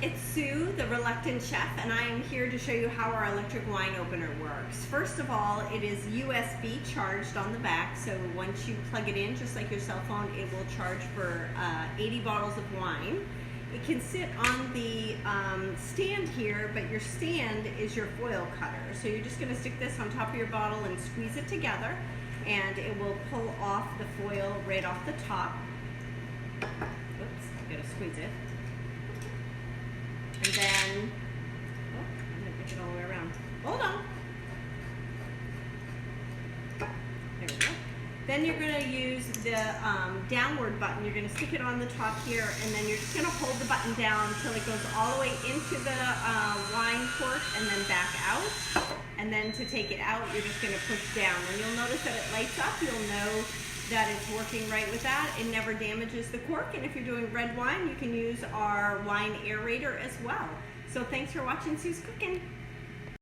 it's Sue, the reluctant chef, and I am here to show you how our electric wine opener works. First of all, it is USB charged on the back, so once you plug it in, just like your cell phone, it will charge for 80 bottles of wine. It can sit on the stand here, but your stand is your foil cutter. So you're just going to stick this on top of your bottle and squeeze it together, and it will pull off the foil right off the top. Oops, I gotta squeeze it. And then, oh, I'm going to push it all the way around. Hold on. There we go. Then you're going to use the downward button. You're going to stick it on the top here, and then you're just going to hold the button down until it goes all the way into the wine cork and then back out. And then to take it out, you're just going to push down. And you'll notice that it lights up. You'll know that it's working right with that. It never damages the cork, and if you're doing red wine, you can use our wine aerator as well. So thanks for watching Sue's Cooking.